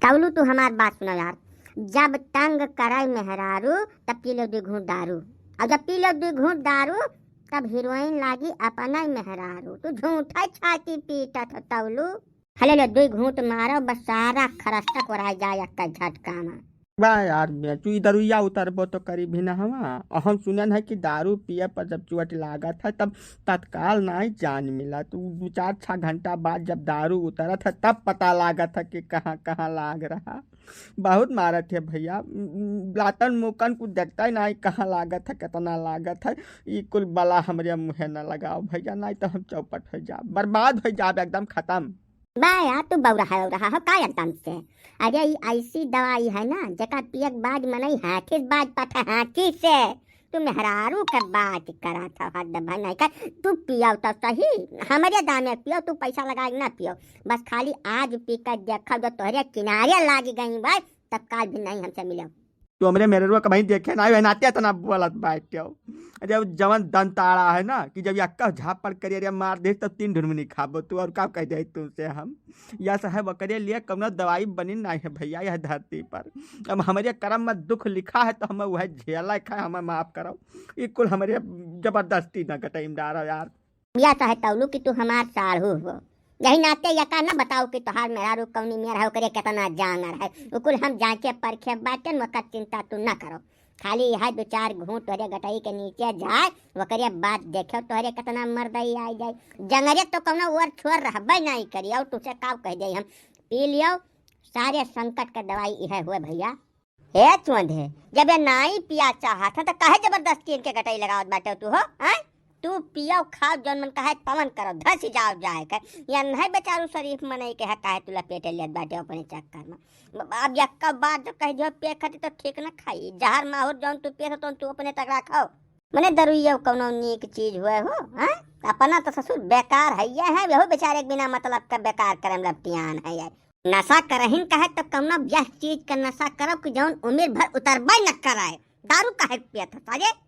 कवलू तू हमार बात सुनो यार। जब तंग कराई मेहरारू तब पी लो 2 घूंट दारू, और जब पी लो 2 घूंट दारू तब हीरोइन लागी अपना ही मेहरारू। तू झूठा छाती पीटा था तवलू। हले लो 2 घूंट मारो बस सारा खरस्ता कोराई जाए एक झटका में। वाह यार तू इधर उइया उतरबो तो करी भी ना हवा। हम सुनन है कि दारू पिए पर जब चोट लागत है तब तत्काल ना ही जान मिला। तू 2-4 घंटा बाद जब दारू उतरत है तब पता लागत है कि कहाँ कहाँ लाग रहा। बहुत मारत है भैया, लातन मुकन कुछ देखता ही नहीं कहाँ लागत है कितना लागत है। ये कुल बला हमारे मुँह न लगाओ भैया, नहीं तो हम चौपट हो जा, बर्बाद हो जा एकदम खत्म। बा यार तू बौरा हो का एकदम से। अरे ये ऐसी दवाई है ना जका पियक बाज मनई हाथी बाज पठा हाथी से। तू मेहरारू के बात करा था हद भनाई का। तू पियो तो सही, हमारे दामे पियो, तू पैसा लगा ना पियो। बस खाली आज पी कर देखा जो तोहरे किनारे लागी गई बात तब काल भी नहीं हमसे मिलो। तो हमरे मेरे रुआ कहीं देखे ना नाते तना बोलत बैठे हो। जब जवन दंताड़ा है ना कि जब यक्का झापड़ करिए मार दे तब 3 ढुनमुनी खाबो तू, और का कह दे तुमसे हम या साहब करे लिए कमना दवाई बनी नहीं है भैया यह धरती पर। अब हमारे कर्म में दुख लिखा है तो हमें वह झेला खाए, हमें माफ करो। ये कुल हमारे जबरदस्ती न कटाइम डारो यार। या चाहे तवलू कि तू हमार साढ़ू हो, यही नाते यका ना बताओ कि तोहार मेहरारू कौनी मेरा करे कितना जांगर है। उकुल हम जांचे परखे बाटन वका चिंता तू ना करो। खाली यह 2-4 घूंट तोहरे गटाई के नीचे जाए वकरे बात देखो तोहरे कितना मर्दई आ जाए। जंगरे तो कौनो और छोड़ रहबे नहीं करी। और तुझसे का कह दे हम पी लियो सारे संकट का दवाई यह हुए भैया। हे चोंधे जब ये नाई पिया चाहा था तो काहे जबरदस्ती इनके गटाई लगावत बाटे तू हो। तू पियो खाओ जौन मन कहे पवन करो धस जाओ जाए कर या नहीं बेचारू शरीफ मनई के है काहे तुला पेटे लेत बाटे अपने चक्कर में। अब यक्का बात जो कह दियो पे खाती तो ठीक ना खाई। जहर माहौर जौन तू पिए तो तू अपने तगड़ा खाओ। मने दरुइया कौनो नीक चीज हुए हो। अपना तो ससुर बेकार है ये है वह बेचारे बिना मतलब का बेकार करम लपटियान है यार। नशा करहिन कहे तो कौनो यह चीज का नशा करो कि जौन उम्र भर उतरबे न कराए। दारू काहे पिया था सारे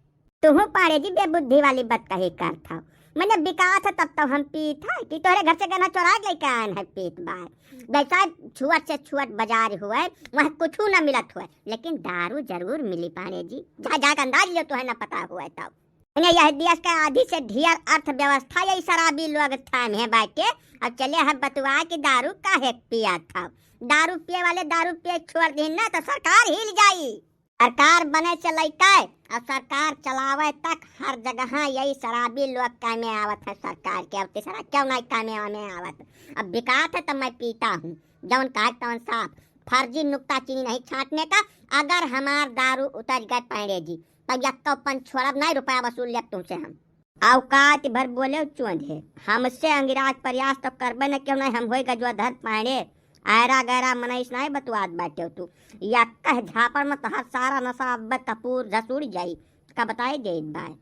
तुम पाड़े जी बेबुद्धि वाली बात कही कर था। मैंने बिका था तब तो हम पी था कि तोहरे घर से गहना चोरा लेके आन है पीत बाय। वैसा छुअट से छुअट बाजार हुआ वह कुछ ना मिलत हुआ लेकिन दारू जरूर मिली पाड़े जी। जहाँ जहाँ अंदाज लियो तो है ना पता हुआ तब। मैंने यह देश का आधी से ढियर अर्थव्यवस्था यही शराबी लोग था में बैठे अब चले हम बतवा कि दारू काहे पिया था। दारू पिए वाले दारू पिए छोड़ दी ना तो सरकार हिल जाई। सरकार बने से लैके और सरकार चलावे तक हर जगह यही शराबी लोग कामे आवत है सरकार के। अब तीसरा क्यों नहीं कामे आवत। अब बिकात है तो मैं पीता हूँ जौन कहे तौन साफ फर्जी नुक्ता चीनी नहीं छाटने का। अगर हमार दारू उतर गए पांडे जी तब यक्कापन छोड़ब नहीं रुपया वसूल लेब तुमसे हम। औकात भर बोले चोंधे हमसे अंगिराज प्रयास तो करबे न क्यों नहीं हम होएगा जो धर पांडे आयरा गहरा मनईस नहीं बतवात बाटे तू। या कह झापड़ में तोहर सारा नशा अब कपूर झसूड़ जाई का बताए दे बाय।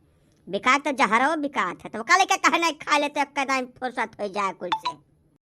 बिकात तो जहरो बिकात है तो काले के कहे नहीं खा लेते कदाई फुर्सत हो जाए कुल से।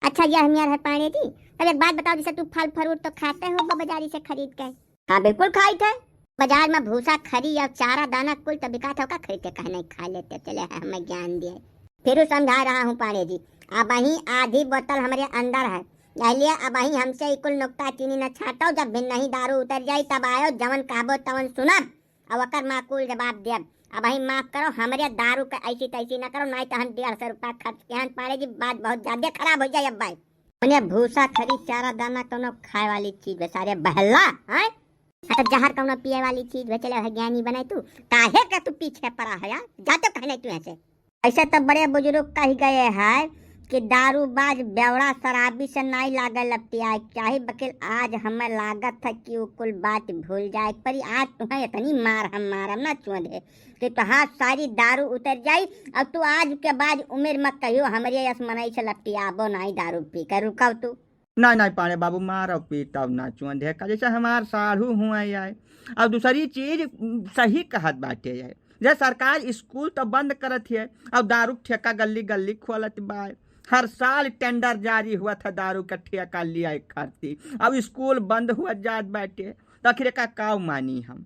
अच्छा यह मेरा है पानी जी तब एक बात बताओ जैसे तू फल फ्रूट तो खाते हो बाजारी से खरीद के। हाँ बिल्कुल खाई थे। बाजार में भूसा खरी और चारा दाना कुल तो बिकात होगा खरीद के कहे नहीं खा लेते चले है हमें ज्ञान दिए। फिर समझा रहा हूँ पानी जी अब वही आधी बोतल हमारे अंदर है इसलिए अब वही हमसे कुल नुक्ता चीनी न छाटो। जब भी नहीं दारू उतर जाई तब आयो जवन कहबो तवन सुनब अब अकर माकूल जवाब देब। अब वही माफ करो हमारे दारू का ऐसी तैसी न करो नहीं तो हम 150 रुपया खर्च के पाड़े जी बात बहुत ज्यादा खराब हो जाए। अब भाई उन्हें भूसा खरी चारा दाना कोनो खाए वाली चीज है सारे बहला है जहर कोनो पिए वाली चीज है। चले ज्ञानी बने तू काहे का तू पीछे पड़ा है यार जाते कहने तू ऐसे। ऐसे तो बड़े बुजुर्ग कह गए हैं कि दारूबाज बेवड़ा शराबी से नहीं लागल लपटिया चाहे बकिल आज हमें लागत है कि वो कुल बात भूल जाए पर आज तुम्हें इतनी मार हम मारम ना चोंधे कि तुहार सारी दारू उतर जाई। और तू आज के बाद उम्र मत कहियो हमारे यस मनई से लपटियाबो नहीं दारू पी कर रुकाओ तू। नहीं पाड़े बाबू मारो पीटब ना चोंधे का जैसे हमार साढ़ू हुआ यार। अब दूसरी चीज सही कहत बाटे है जैसे सरकार स्कूल तो बंद करत है अब दारू ठेका गली गली खोलत बा। हर साल टेंडर जारी हुआ था दारू का ठेका लिया करती अब स्कूल बंद हुआ जात बैठे तो आखिर का काव मानी हम।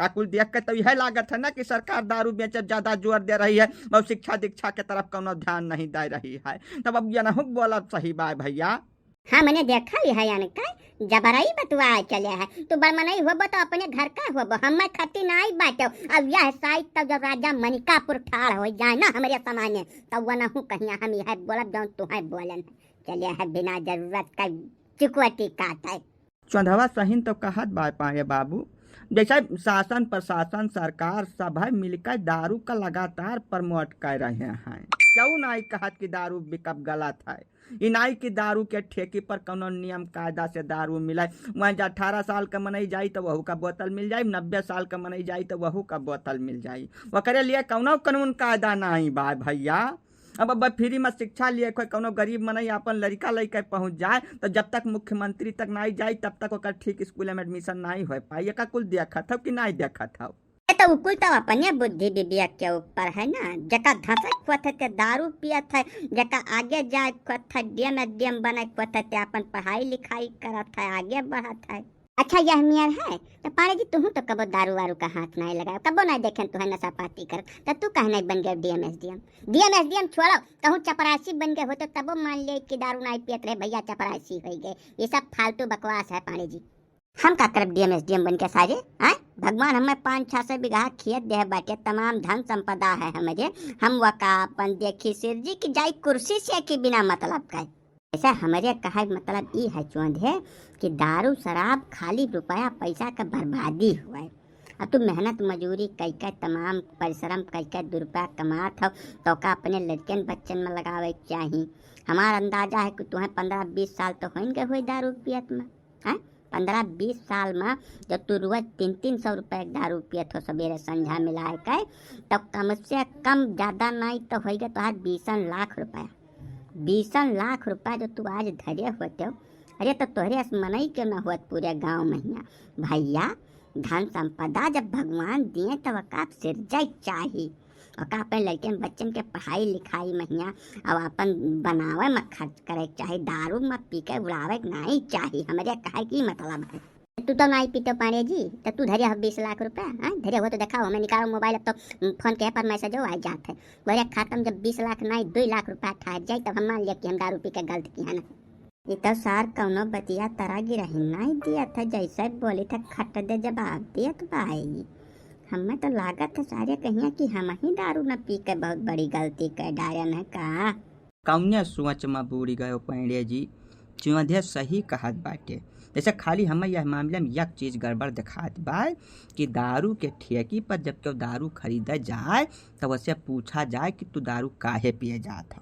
कुल देख के तो यह लागत है ना कि सरकार दारू बेचे ज्यादा जोर दे रही है और शिक्षा दीक्षा के तरफ कोनो ध्यान नहीं दे रही है। तब अब ये ना बोला सही बात भैया। हाँ मैंने देखा ही है यानी का जबराई बतवा चले है तो बरमनई हो तो अपने घर का हो हम खती नहीं बाटे अब यह साइड तब जब राजा मनिकापुर ठाड़ हो जाए ना हमारे सामान्य तब वह नहू कहीं हम यह बोलब जाऊँ तुम्हें बोलन चलिए है बिना जरूरत का चिकवटी काट है। चौंधवा सहीन तो कहत बा पाए बाबू, जैसे शासन प्रशासन सरकार सब है मिलकर दारू का लगातार प्रमोट कर रहे हैं। क्यों नहीं कहत कि दारू बिकब गलत है, इनाई की दारू के ठेके पर कोनो नियम कायदा से दारू मिले। वहाँ 18 साल का मनई जाई तो वहू का बोतल मिल जाये, 90 साल का मनई जाई तो वहू का बोतल मिल जाये। वकरे लिए कौनो कानून कायदा नहीं बा भैया। अब फ्री में शिक्षा लिए कोई कोनो गरीब मनई अपन लड़का लेकर पहुँच जाए तो जब तक मुख्यमंत्री तक नहीं जाए तब तक ओकर ठीक स्कूल में एडमिशन नहीं हो पाई। का कुल देखत हो कि नहीं देखत हो? तो कुल तो अपने बुद्धि विवेक के ऊपर है ना। जका धसक थे दारू पियत है, जका आगे जाए थे डीएम बने थे अपन पढ़ाई लिखाई करत है आगे बढ़त है। अच्छा यह मियार है तो पारे जी तुम तो कबो दारू वारू का हाथ नहीं लगाओ, कबो नहीं देखे तुम्हें नशा पाती कर तो तू कह नहीं बन गया डीएम छोड़ो कहूँ चपरासी बन गए हो तो तबो मान ले कि दारू नहीं पियत रहे भैया चपरासी हो गए। ये सब फालतू बकवास है पारे जी। हम का करब डीएम बन के साजे आए भगवान हमें 5-6 बीघा खेत दे बाटे तमाम धन संपदा है हमारे। हम वका अपन देखी सिर जी की जाई कुर्सी से कि बिना मतलब का ऐसा हमारे कहा मतलब ये है चौंधे कि दारू शराब खाली रुपया पैसा का बर्बादी हुआ है। अब तू मेहनत मजूरी कई तमाम परिश्रम कई 2 रुपया कमात हो तो का अपने लड़कन बच्चन में लगावे चाहिए। हमारा अंदाजा है कि तुम्हें 15-20 साल तो होंगे हुए दारू पियत में है। 15-20 साल में जब तू रोज 300 रुपये दारू पियत हो सवेरे संझा मिला के तो कम से कम ज़्यादा नहीं तो होगा तो 20 लाख रुपया 20 लाख रुपया जो तू आज धरे होते हो। अरे तो तोहरे मनई क्यों न होत पूरे गांव में भैया। धन संपदा जब भगवान दिए तो वका सिरजय चाहिए वका अपन लड़के बच्चन के पढ़ाई लिखाई महिया अब अपन बनावे में खर्च करे चाहिए। दारू में पी के उड़ावे नहीं चाहिए। हमारे कहे की मतलब है तू तो नहीं पीते पारे जी तो तू धरे हो 20 लाख रुपया धरे हो तो दिखाओ हमें निकालो मोबाइल। अब तो फोन के पर मैसेज आ जाते है बोले खातम जब 20 लाख नहीं 2 लाख रुपया ठहर जाए तब हम मान लिया कि हम दारू पी के गलत किया ना। ये तो सार कौनो बतिया तरह गिरही नहीं दिया था जैसे बोली था खट दे जवाब दिया तो भाई हमें तो लागत है सारे कहिया कि हम ही दारू न पी के बहुत बड़ी गलती कर डायन है का। कौने सोच में बूढ़ी गयो पांडे जी, चौंधे सही कहत बाटे। जैसे खाली हमें यह मामले में एक चीज़ गड़बड़ दिखात बा कि दारू के ठेकी पर जब क्यों दारू खरीदे जाए तो वैसे पूछा जाए कि तू दारू काहे पिए जात हो,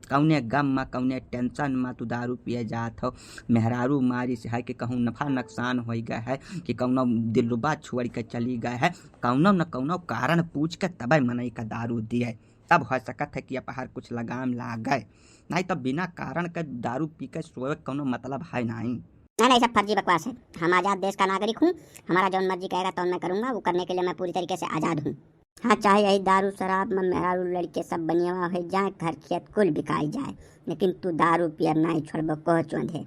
कौने गम में कौने टेंशन में तू दारू पिए जात हो। मेहरारू मारी से है कि कहूँ नफा नुकसान हो गया है कि कौनो दिलरुबा छोड़ के चली गए है, कौनो न कौनो कारण पूछ के तब मनई का दारू दिए तब हो सकत है कि अपहार कुछ लगाम ला गए, नहीं तो बिना कारण के दारू पी के सोए कौनो मतलब है नहीं। नहीं सब फर्जी बकवास है। हम आज़ाद देश का नागरिक हूँ, हमारा जो मर्जी कहेगा तो मैं करूँगा, वो करने के लिए मैं पूरी तरीके से आज़ाद हूँ। हाँ चाहे यही दारू शराब में मेहरारू लड़के सब बनिया हो जाए घर खेत कुल बिकाई जाए लेकिन तू दारू पियर नहीं छोड़बो को चौंधे।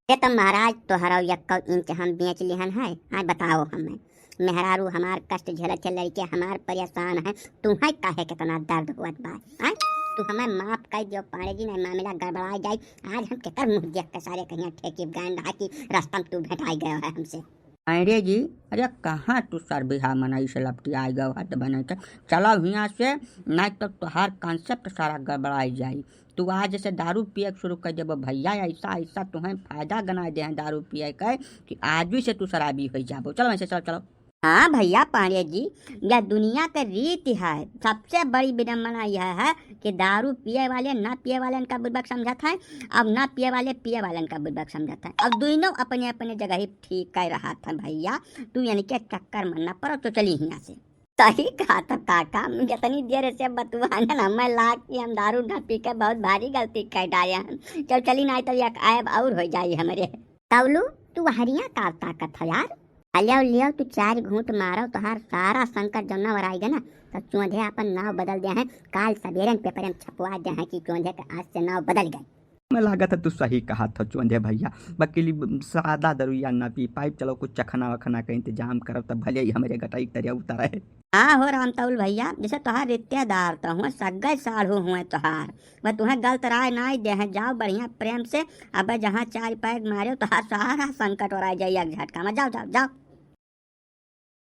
ये तो महाराज तोहरा 1 इंच हम बेच लिहन है। हाँ बताओ हमें मेहरारू हमार कष्ट झेलत के लड़के हमार परेशान है तुम्हें काहे कितना दर्द हुआ बा तू हमें माफ कर दियो पाड़े जी नहीं मामला गड़बड़ा जाए। आज हम केकर मुँह देख के सारे कहीं ठेकी गांड की रास्ता में तू भेटाई गयो है हमसे। पांडे जी अरे कहाँ तू सर बिहा मनाई से लपटी आ गया हाथ बने के चलो यहाँ से, नहीं तो तुहार कॉन्सेप्ट सारा गड़बड़ाई जाई। तू आज से दारू पिए शुरू कर देबो भैया, ऐसा ऐसा तुम्हें फायदा गना दे हैं दारू पिए के कि आज भी से तू शराबी हो जाबो। चलो ऐसे चलो चलो। हाँ भैया पांडे जी यह दुनिया का रीत है। सबसे बड़ी विडम्बना यह है कि दारू पिए वाले ना पिए वाले का बुर्बक समझता है, अब ना पिए वाले पिए वाले का बुर्बक समझता है। अब दोनों अपने अपने जगह ही ठीक कर रहा था भैया। तू यानी के चक्कर में न पड़ो तो चली यहाँ से। सही कहा था काका, जितनी देर से बतुआने ना मैं लाग कि हम दारू ना पी के बहुत भारी गलती कर डाले हम। चल चली नहीं तो एक आयब और हो जाये हमारे। तवलू तू हरिया का ताकत है यार। लियो लियो तू 4 घूंट मारो तो हर सारा संकट जो नवर आएगा ना तो चौंधे अपन नाव बदल दे हैं। काल सवेरे पेपर में छपवा दे हैं कि चौंधे का आज से नाव बदल गए। मैं लागत है तू सही कहा था चुंदे भैया। वकीली सादा दरुइया ना पी पाइप, चलो कुछ चखना वखना का इंतजाम करब तब भले ही हमारे गटाई तरिया उतारा है। हाँ हो रामतौल भैया, जैसे तुहार रिश्तेदार तो हुए सगे साढ़ू हुए तुहार, वह तुम्हें गलत राय ना दे हैं। जाओ बढ़िया प्रेम से, अब जहाँ चार पैर मारे तुहार सारा संकट और आ जाइए एक झटका में। जाओ जाओ जाओ।